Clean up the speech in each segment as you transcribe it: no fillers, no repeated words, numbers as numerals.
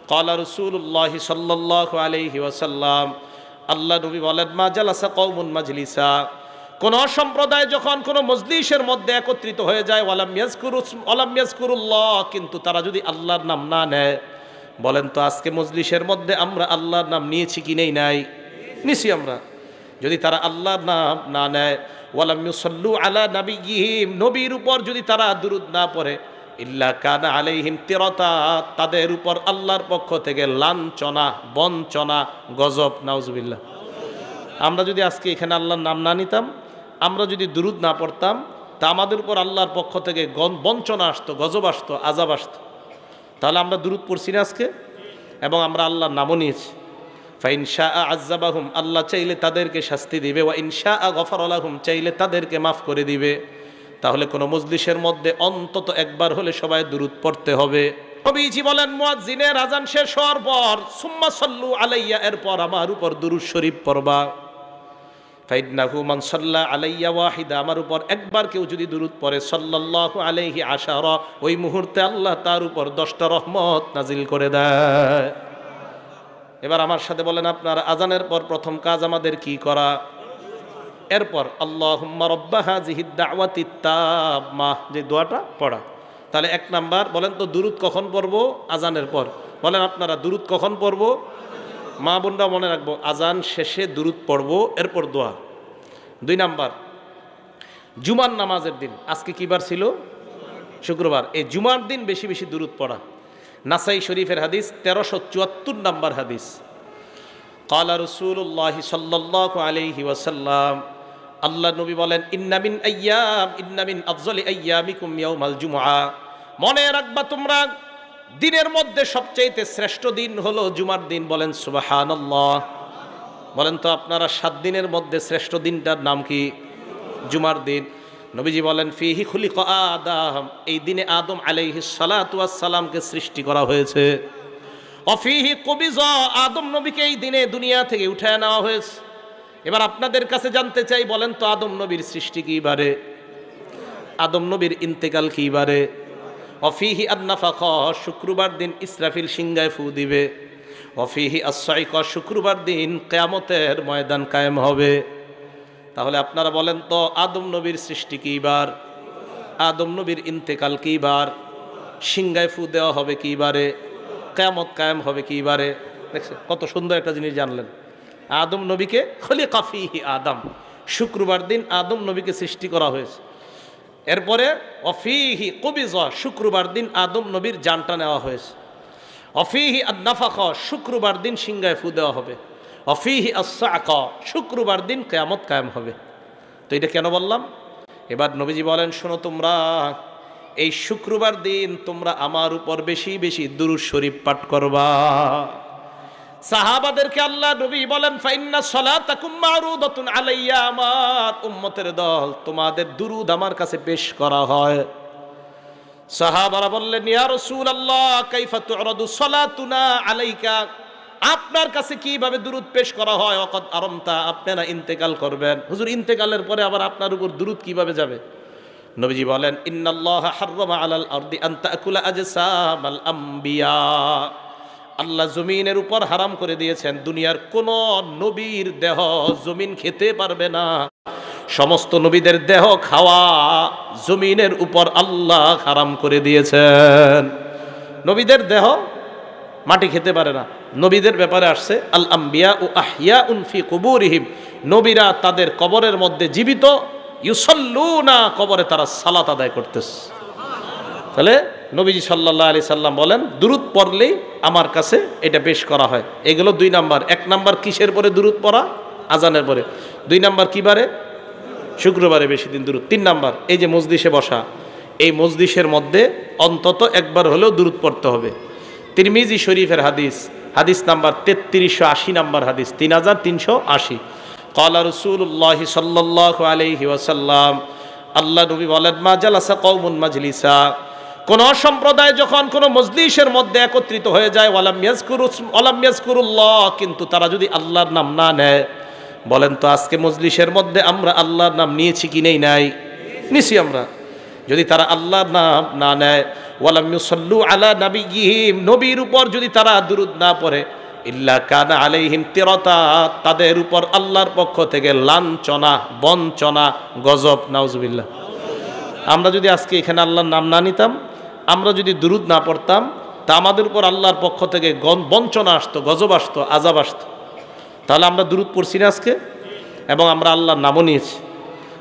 ক্বালা রাসূলুল্লাহ সাল্লাল্লাহু আলাইহি ওয়াসাল্লাম, আল্লাহ নবী বলেন, মা জালাসা কওমুন মাজলিসা, কোন সম্প্রদায় যখন কোন মজলিসের মধ্যে একত্রিত হয়ে যায়, ওয়ালাম ইয়াজকুরুল্লাহ, কিন্তু তারা যদি আল্লাহর নাম না নেয়। বলেন তো আজকে মজলিসের মধ্যে আমরা আল্লাহর নাম নিয়েছি কি নেই? নাই, নিছি আমরা। যদি তারা আল্লাহর নাম না নেয়, ওয়ালাম ইউসাল্লু আলা নাবিয়্যিহিম, নবীর উপর যদি তারা দুরূদ না পড়ে, ইল্লা কানা আলাইহিম তিরাতা, তাদের উপর আল্লাহর পক্ষ থেকে লাঞ্ছনা, বঞ্চনা, গজব। নাউজুবিল্লাহ। আমরা যদি আজকে এখানে আল্লাহর নাম না নিতাম, আমরা যদি দুরূদ না পড়তাম, তা আমাদের উপর আল্লাহর পক্ষ থেকে বঞ্চনা আসতো, গজব আসতো, আযাব আসতো। তাহলে আমরা দুরূদ পড়ছি না আজকে, এবং আমরা আল্লাহর নামও নিয়েছি। ফাইন শাআ আযাবাহুম, আল্লাহ চাইলে তাদেরকে শাস্তি দিবে, ওয়া ইন শাআ গফারা লাহুম, চাইলে তাদেরকে মাফ করে দিবে। তাহলে কোনো মজলিসের মধ্যে অন্তত একবার হলে সবাই দুরূদ পড়তে হবে। নবীজি বলেন, মুয়াজ্জিনের আযান শেষ হওয়ার পর সুম্মা সাল্লু আলাইয়া, এরপর আমার উপর দুরূদ শরীফ পড়বা। ফাইন্নাহু মান সাল্লা আলাইয়া ওয়াহিদা, আমার উপর একবার কেউ যদি দুরূদ পড়ে, সাল্লাল্লাহু আলাইহি আশারা, ওই মুহূর্তে আল্লাহ তার উপর 10টা রহমত নাজিল করে দেয়। এবার আমার সাথে বলেন, আপনার আজানের পর প্রথম কাজ আমাদের কি করা? এরপর আল্লাহুম্মা রাব্বা হাযিহিদ দাওয়াতিত তাম্মাহ, যে দোয়াটা পড়া। তাহলে 1 নাম্বার, বলেন তো দুরূদ কখন পড়ব? আজানের পর। বলেন আপনারা দুরূদ কখন পড়ব? মা বোনরা মনে রাখবো, আজান শেষে দুরূদ পড়ব, এরপর দোয়া। 2 নাম্বার, জুমার নামাজের দিন, আজকে কি বার ছিল? শুক্রবার। এই জুমার দিন বেশি বেশি দুরূদ পড়া। নাসাই শরীফের হাদিস, 1374 নাম্বার হাদিস। ক্বালা রাসূলুল্লাহ সাল্লাল্লাহু আলাইহি ওয়াসাল্লাম, আল্লাহ নবী বলেন, ইন্না মিন আফযলি আইয়ামিকুম ইয়াউমাল জুমআ, মনে রাখবা তোমরা দিনের মধ্যে সবচাইতে শ্রেষ্ঠ দিন হলো জুমার দিন। বলেন সুবহানাল্লাহ। বলেন তো আপনারা 7 দিনের মধ্যে শ্রেষ্ঠ দিনটার নাম কি? জুমার দিন। নবীজি বলেন, ফিহি খুলিকা আদম, এই দিনে আদম আলাইহিস সালাতু ওয়াস সালামকে সৃষ্টি করা হয়েছে। অফিহি কুবিজা, আদম নবীকে এই দিনে দুনিয়া থেকে উঠায় নেওয়া হয়েছে। এবার আপনাদের কাছে জানতে চাই, বলেন তো আদম নবীর সৃষ্টি কি বারে? আদম নবীর ইন্তেকাল কি বারে? অফিহি আন-নাফাখা, শুক্রবার দিন ইসরাফিল সিংহায় ফু দিবে। অফিহি আস-সাইকা, শুক্রবার দিন কিয়ামতের ময়দান কায়েম হবে। তাহলে আপনারা বলেন তো আদম নবীর সৃষ্টি কি বার? আদম নবীর ইন্তেকাল কি বার? সিংহায় ফু দেওয়া হবে কি বারে? কিয়ামত কায়েম হবে কি বারে? দেখছেন কত সুন্দর একটা জিনিস জানলেন। আদম নবীকে খলিকা ফিহি আদম, শুক্রবার দিন আদম নবীকে সৃষ্টি করা হয়েছে। এরপরে অফিহি কুবিজা, শুক্রবার দিন আদম নবীর জানটা নেওয়া হয়েছে। অফিহি আন-নাফাখা, শুক্রবার দিন সিংহায় ফু দেওয়া হবে। অফিহি আস-সাআকা, শুক্রবার দিন কিয়ামত কায়েম হবে। তো এটা কেন বললাম? এবার নবীজি বলেন, শোনো তোমরা, এই শুক্রবার দিন তোমরা আমার উপর বেশি বেশি দুরূদ শরীফ পাঠ করবা। সাহাবাদেরকে আল্লাহ নবী বলেন, ফাইন্না সালাতাকুম মারুদাতুন আলাইয়া, আমার উম্মতের দল, তোমাদের দুরূদ আমার কাছে পেশ করা হয়। সাহাবারা বললেন, ইয়া রাসূলুল্লাহ কাইফা তু'রাদু সালাতুনা আলাইকা, আপনার কাছে কিভাবে দুরূদ পেশ করা হয়? ওয়াকাদ আরামতা, আপনারা ইন্তেকাল করবেন। হুজুর ইন্তেকালের পরে আবার আপনার উপর দুরূদ কিভাবে যাবে? নবীজি বলেন, ইন্নাল্লাহা হাররামা আলাল আরদি আন তাকুলা আজসামাল আম্বিয়া, আল্লাহ জমিনের উপর হারাম করে দিয়েছেন, দুনিয়ার কোন নবীর দেহ জমিন খেতে পারবে না। সমস্ত নবীদের দেহ খাওয়া জমিনের উপর আল্লাহ হারাম করে দিয়েছেন। নবীদের দেহ মাটি খেতে পারে না। নবীদের ব্যাপারে আসছে, আল আম্বিয়া ও আহিয়াউন ফি কুবুরিহিম, নবীরা তাদের কবরের মধ্যে জীবিত, ইউসাল্লুনা, কবরে তারা সালাত আদায় করতেছে। তাহলে নবীজি সাল্লাল্লাহু আলাইহি সাল্লাম বলেন, দুরূদ পড়লেই আমার কাছে এটা পেশ করা হয়। এগুলো 2 নাম্বার। 1 নাম্বার কিসের পরে দুরূদ পড়া? আজানের পরে। 2 নাম্বার কি বারে? শুক্রবারে বেশি দিন দুরূদ। 3 নাম্বার, এই যে মজলিসে বসা, এই মজলিসের মধ্যে অন্তত একবার হলেও দুরূদ পড়তে হবে। তিরমিজি শরীফের হাদিস, হাদিস নাম্বার 3380 নাম্বার হাদিস, 3380। ক্বালা রাসূলুল্লাহ সাল্লাল্লাহু আলাইহি ওয়াসাল্লাম, আল্লাহ নবী বলেন, মা জালাসা কওমুন মাজলিসা, কোন সম্প্রদায় যখন কোন মজলিসের মধ্যে একত্রিত হয়ে যায়, ওয়ালাম ইয়াজকুরুল্লাহ, কিন্তু তারা যদি আল্লাহর নাম না নেয়। বলেন তো আজকে মজলিসের মধ্যে আমরা আল্লাহর নাম নিয়েছি কি নেই? নাই, নিছি আমরা। যদি তারা আল্লাহর নাম না নেয়, ওয়ালাম ইউসাল্লু আলা নাবিয়্যিহিম, নবীর উপর যদি তারা দুরূদ না পড়ে, ইল্লা কানা আলাইহিম তিরাতা, তাদের উপর আল্লাহর পক্ষ থেকে লাঞ্ছনা, বঞ্চনা, গজব। নাউজুবিল্লাহ। আমরা যদি আজকে এখানে আল্লাহর নাম না নিতাম, আমরা যদি দুরূদ না পড়তাম, তা আমাদের উপর আল্লাহর পক্ষ থেকে বঞ্চনা আসতো, গজব আসতো, আযাব আসতো। তাহলে আমরা দুরূদ পড়ছি না আজকে, এবং আমরা আল্লাহর নামও নিয়েছি।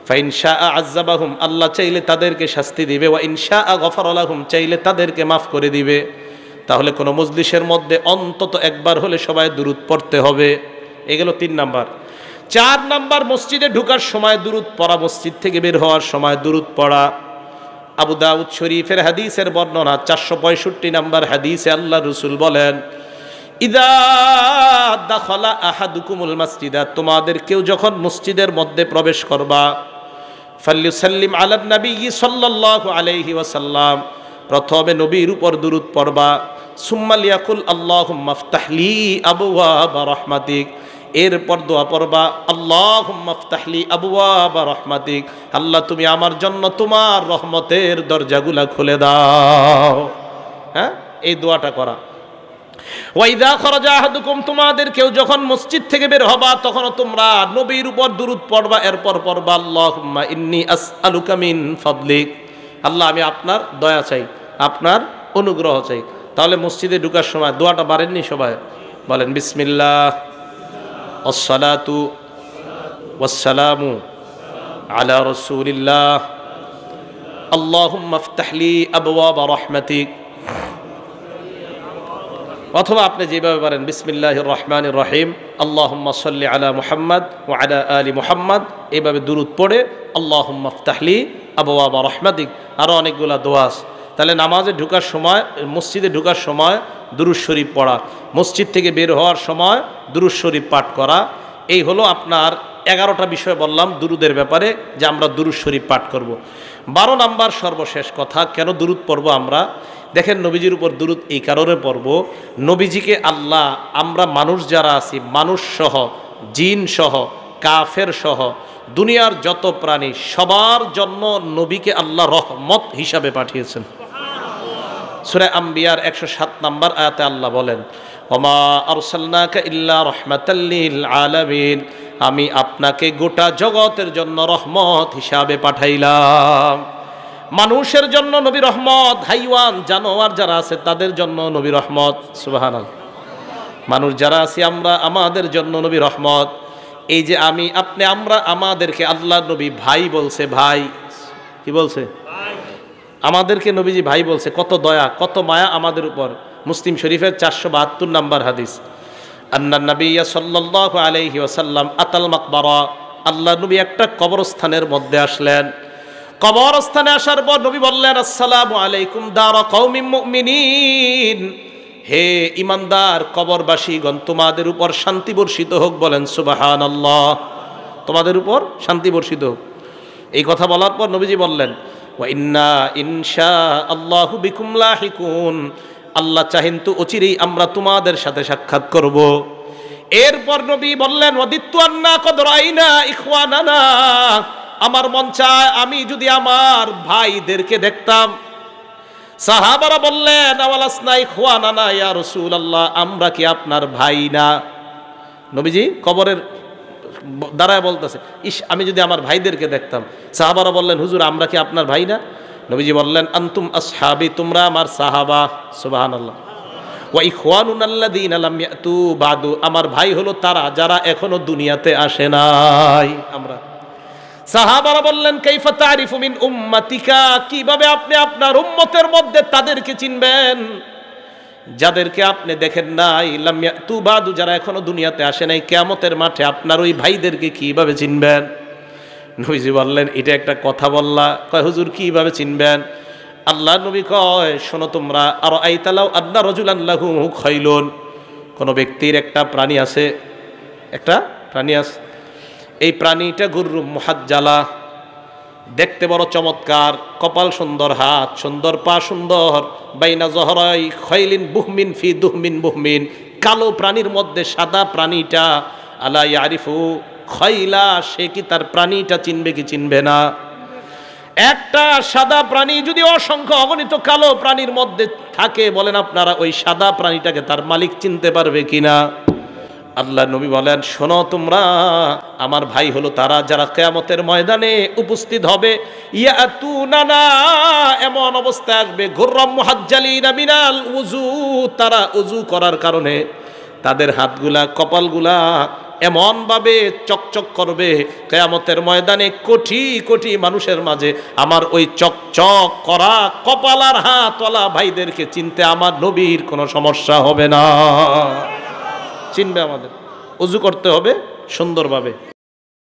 ফাইন শাআ আযাবাহুম, আল্লাহ চাইলে তাদেরকে শাস্তি দিবে, ওয়া ইন শাআ গফারা লাহুম, চাইলে তাদেরকে মাফ করে দিবে। তাহলে কোনো মজলিসের মধ্যে অন্তত একবার হলে সবাই দুরূদ পড়তে হবে। এগুলো 3 নাম্বার। 4 নাম্বার, মসজিদে ঢোকার সময় দুরূদ পড়া, মসজিদ থেকে বের হওয়ার সময় দুরূদ পড়া। আবু দাউদ শরীফের হাদিসের বর্ণনা 465 নাম্বার হাদিসে আল্লাহ রাসূল বলেন, ইদা দাখালা আহাদুকুমুল মাসজিদা, তোমাদের কেউ যখন মসজিদের মধ্যে প্রবেশ করবা, ফাল্যুসাল্লিম আলান নাবিয়্যি সাল্লাল্লাহু আলাইহি ওয়াসাল্লাম, প্রথমে নবীর উপর দুরূদ পড়বা। সুম্মা লিয়াকুল আল্লাহুম্মা ইফতাহলি আবওয়াবা রাহমাতিক, এরপর দোয়া পড়বা, আল্লাহুম্মা ইফতাহলি আবওয়াবা রাহমাতিক, আল্লাহ তুমি আমার জন্য তোমার রহমতের দরজাগুলা খুলে দাও। হ্যাঁ, এই দোয়াটা করা। ওয়াইদা খরাজা আহাদুকুম, তোমাদের কেউ যখন মসজিদ থেকে বের হবা, তখন তোমরা নবীর উপর দুরূদ পড়বা। এরপর পড়বা, আল্লাহুম্মা ইন্নী আসআলুকা মিন ফাদলিক, আল্লাহ আমি আপনার দয়া চাই, আপনার অনুগ্রহ চাই। তাহলে মসজিদে ঢোকার সময় দোয়াটা বাড়েননি সবাই? বলেন, বিসমিল্লাহ আসসালাতু ওয়াসসালামু আলা রাসূলিল্লাহ, আল্লাহুম্মা ইফতাহলি আবওয়াবা রাহমাতিক। অথবা আপনি যেভাবে পারেন, বিসমিল্লাহির রহমানির রহিম, আল্লাহুম্মা সাল্লি আলা মুহাম্মদ ওয়া আলা আলি মুহাম্মদ, এইভাবে দুরূদ পড়ে আল্লাহুম্মা ইফতাহলি আবওয়াবা রাহমাতিক। আরও অনেকগুলা দোয়া আছে। তাহলে নামাজে ঢোকার সময়, মসজিদে ঢোকার সময় দুরূদ শরীফ পড়া, মসজিদ থেকে বের হওয়ার সময় দুরূদ শরীফ পাঠ করা। এই হলো আপনার 11টা বিষয় বললাম দুরূদের ব্যাপারে, যে আমরা দুরূদ শরীফ পাঠ করব। 12 নাম্বার সর্বশেষ কথা, কেন দুরূদ পড়ব আমরা? দেখেন, নবীজির উপর দুরূদ এই কারণে পড়ব, নবীজিকে আল্লাহ, আমরা মানুষ যারা আছি, মানুষ সহ, জিন সহ, কাফের সহ, দুনিয়ার যত প্রাণী, সবার জন্য নবীকে আল্লাহ রহমত হিসাবে পাঠিয়েছেন। সূরা আম্বিয়ার 107 নাম্বার আয়াতে আল্লাহ বলেন, ওমা আরসালনাকা ইল্লা রাহমাতাল লিল আলামিন, আমি আপনাকে গোটা জগতের জন্য রহমত হিসাবে পাঠাইলাম। মানুষের জন্য নবী রহমত, হাইওয়ান জানোয়ার যারা আছে তাদের জন্য নবী রহমত। সুবহানাল্লাহ। মানুষ যারা আছি আমরা, আমাদের জন্য নবী রহমত। এই যে আমি, আপনি, আমরা, আমাদেরকে আল্লাহ নবী ভাই বলছে। ভাই কি বলছে? আমাদেরকে নবীজি ভাই বলছে। কত দয়া, কত মায়া আমাদের উপর। মুসলিম শরীফের 472 নাম্বার হাদিস, আন্নান নবিয়্য সাল্লাল্লাহু আলাইহি ওয়াসাল্লাম আতাল মাকবারা, আল্লাহ নবী একটা কবরস্থানের মধ্যে আসলেন। কবরস্থানে আসার পর নবী বললেন, আসসালামু আলাইকুম দারা কওমিন মুমিনিন, হে ইমানদার কবরবাসীগণ, তোমাদের উপর শান্তি বর্ষিত হোক। বলেন সুবহানাল্লাহ। তোমাদের উপর শান্তি বর্ষিত হোক। এই কথা বলার পর নবীজি বললেন, ওয়া ইন্না ইনশাআল্লাহু বিকুম লাহিকুন, আল্লাহ চাহেন তো অচিরেই আমরা তোমাদের সাথে সাক্ষাৎ করব। এরপর নবী বললেন, ওয়াদিত্তু আন্না কদ রাইনা ইখওয়ানানা, আমার মন চায় আমি যদি আমার ভাইদেরকে দেখতাম। সাহাবারা বললেন, আওয়ালাসনা ইখওয়ানানা ইয়া রাসূলুল্লাহ, আমরা কি আপনার ভাই না? নবীজি কবরের দাঁড়ায় বলতেছে, ইস, আমি যদি আমার ভাইদেরকে দেখতাম। সাহাবারা বললেন, হুজুর আমরা কি আপনার ভাই না? নবীজি বললেন, আনতুম আসহাবি, তোমরা আমার সাহাবা। সুবহানাল্লাহ। ওয়া ইখওয়ানুনাল্লাযীনা লাম ইয়াতু বাদু, আমার ভাই হলো তারা যারা এখনো দুনিয়াতে আসে নাই। আমরা সাহাবারা বললেন, কাইফা তারিফু মিন উম্মাতিকা, কিভাবে আপনি আপনার উম্মতের মধ্যে তাদেরকে চিনবেন যাদেরকে আপনি দেখেন নাই? লাম ইয়াতু বাদু, যারা এখনো দুনিয়াতে আসে নাই। কিয়ামতের মাঠে আপনার ওই ভাইদেরকে কিভাবে চিনবেন? নবীজি বললেন, এটা একটা কথা বললা? কয়, হুজুর কিভাবে চিনবেন? আল্লাহ নবী কয়, শোনো তোমরা, আর আইতালাউ আদনা রাজুলান লাহু খাইলুন, কোন ব্যক্তির একটা প্রাণী আছে, একটা প্রাণী আছে, এই প্রাণীটা গুররুম মুহাজ্জালা, দেখতে বড় চমৎকার, কপাল সুন্দর, হাত সুন্দর, পা সুন্দর, বাইনা জহরাই খাইলিন বুহমিন ফি দুহমিন বুহমিন, কালো প্রাণীর মধ্যে সাদা প্রাণীটা, আলা ইয়ারিফু খাইলা, সে কি তার প্রাণীটা চিনবে কি চিনবে না? একটা সাদা প্রাণী যদি অসংখ্য অগণিত কালো প্রাণীর মধ্যে থাকে, বলেন আপনারা ওই সাদা প্রাণীটাকে তার মালিক চিনতে পারবে কিনা? আল্লাহ নবী বলেন, শোনো তোমরা, আমার ভাই হলো তারা যারা কিয়ামতের ময়দানে উপস্থিত হবে। ইয়াতুনানা, এমন অবস্থা আসবে, গুররাম মুহাজ্জালিনা মিনাল উযু, তারা উযু করার কারণে তাদের হাতগুলা কপালগুলা এমন ভাবে চকচক করবে, কিয়ামতের ময়দানে কোটি কোটি মানুষের মাঝে আমার ওই চকচক করা কপাল আর হাতওয়ালা ভাইদেরকে চিনতে আমার নবীর কোনো সমস্যা হবে না। চিনবে, আমাদের ওযু করতে হবে সুন্দরভাবে।